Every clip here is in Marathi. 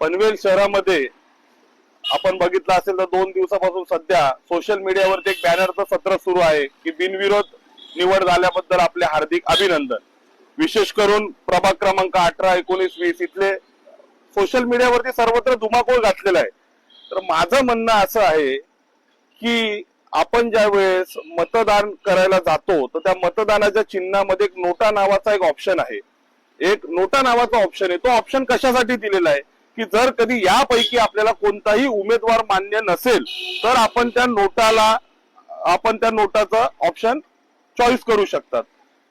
पनवेल शहरामध्ये आपण बघितलं असेल तर 2 दिवसापासून सध्या सोशल मीडियावरती एक बॅनरचं सत्र सुरू आहे की बिनविरोध निवड झाल्याबद्दल आपले हार्दिक अभिनंदन। विशेष करून प्रभाग क्रमांक 18, 19, 20 इथले सोशल मीडियावरती सर्वत्र धुमाकूळ घातलेला आहे। तर माझं म्हणणं असं आहे की आपण ज्या वेळेस मतदान करायला जातो तर त्या मतदानाच्या चिन्हामध्ये एक नोटा नावाचा एक ऑप्शन आहे, एक नोटा नावाचा ऑप्शन आहे। तो ऑप्शन कशासाठी दिलेला आहे की जर कधी यापैकी आपल्याला कोणताही उमेदवार मान्य नसेल तर आपण त्या नोटाचा ऑप्शन चॉईस करू शकतात।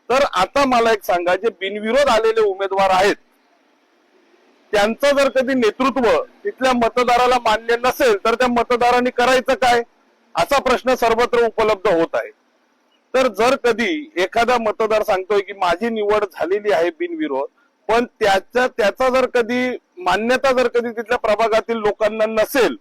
तर आता मला एक सांगा, जे बिनविरोध आलेले उमेदवार आहेत त्यांचं जर कधी नेतृत्व तिथल्या मतदाराला मान्य नसेल तर त्या मतदारांनी करायचं काय, असा प्रश्न सर्वत्र उपलब्ध होत आहे। तर जर कधी एखादा मतदार सांगतोय की माझी निवड झालेली आहे बिनविरोध, पण त्याचा जर कधी मान्यता जर कधी तिथल्या प्रभागातील लोकांना नसेल,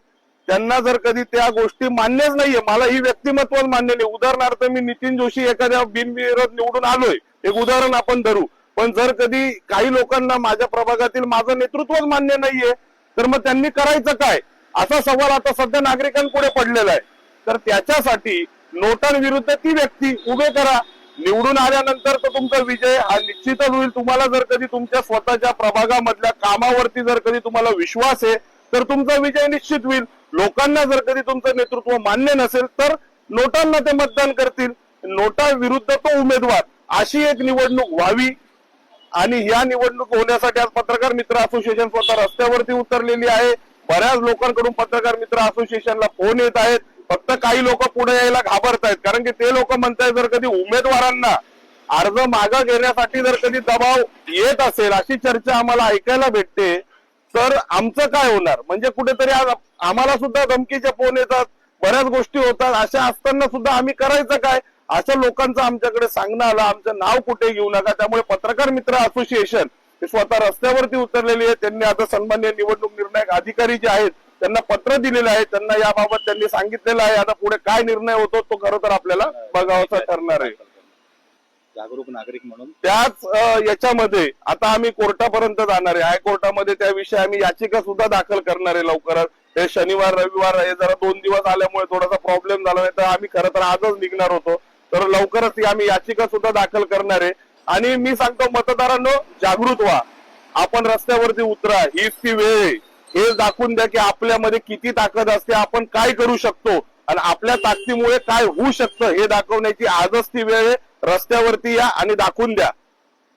त्यांना जर कधी त्या गोष्टी मान्यच नाहीये, मला ही व्यक्तिमत्व मान्य नाही। उदाहरणार्थ मी नितीन जोशी एखाद्या बिनविरोध निवडून आलोय, एक उदाहरण आपण धरू, पण जर कधी काही लोकांना माझ्या प्रभागातील माझं नेतृत्वच मान्य नाहीये तर मग त्यांनी करायचं काय, असा सवाल आता सध्या नागरिकांपुढे पडलेला आहे। तर त्याच्यासाठी नोटांविरुद्ध ती व्यक्ती उभे करा, निवडून आल्यानंतर तर तुमचा विजय हा निश्चितच होईल। तुम्हाला जर कधी तुमच्या स्वतःच्या प्रभागामधल्या कामावरती जर कधी तुम्हाला विश्वास आहे तर तुमचा विजय निश्चित होईल। लोकांना जर कधी तुमचं नेतृत्व मान्य नसेल तर नोटांना ते मतदान करतील, नोटा विरुद्ध तो उमेदवार, अशी एक निवडणूक व्हावी। आणि या निवडणूक होण्यासाठी आज पत्रकार मित्र असोसिएशन स्वतः रस्त्यावरती उतरलेली आहे। बऱ्याच लोकांकडून पत्रकार मित्र असोसिएशनला फोन येत आहेत, फक्त काही लोक पुढे यायला घाबरतायत, कारण की ते लोक म्हणतायत जर कधी उमेदवारांना अर्ज मागे घेण्यासाठी जर कधी दबाव येत असेल, अशी चर्चा आम्हाला ऐकायला भेटते, तर आमचं काय होणार। म्हणजे कुठेतरी आज आम्हाला सुद्धा धमकीचे फोन येतात, बऱ्याच गोष्टी होतात, अशा असताना सुद्धा आम्ही करायचं काय, अशा लोकांचं आमच्याकडे सांगणं आलं। आमचं नाव कुठे घेऊ नका। त्यामुळे पत्रकार मित्र असोसिएशन हे स्वतः रस्त्यावरती उतरलेली आहे। त्यांनी आता सन्माननीय निवडणूक निर्णायक अधिकारी जे आहेत त्यांना पत्र दिलेलं आहे, त्यांना याबाबत त्यांनी सांगितलेलं आहे। आता पुढे काय निर्णय होतो तो खरं तर आपल्याला बघावाचा ठरणार आहे। जागरूक नागरिक म्हणून त्याच याच्यामध्ये आता आम्ही कोर्टापर्यंत जाणार आहे, हायकोर्टामध्ये त्याविषयी आम्ही याचिका सुद्धा दाखल करणार आहे लवकरच। हे शनिवार रविवार हे जरा 2 दिवस आल्यामुळे थोडासा प्रॉब्लेम झाला, नाही तर आम्ही खरं तर आजच निघणार होतो। तर लवकरच आम्ही याचिका सुद्धा दाखल करणार आहे। आणि मी सांगतो मतदारांनो, जागृत व्हा, आपण रस्त्यावरती उतरा, हीच ती वेळ आहे। हे दाखवून द्या की आपल्यामध्ये किती ताकद असते, आपण काय करू शकतो आणि आपल्या ताकदीमुळे काय होऊ शकतं हे दाखवण्याची आजच ती वेळ आहे। रस्त्यावरती या आणि दाखवून द्या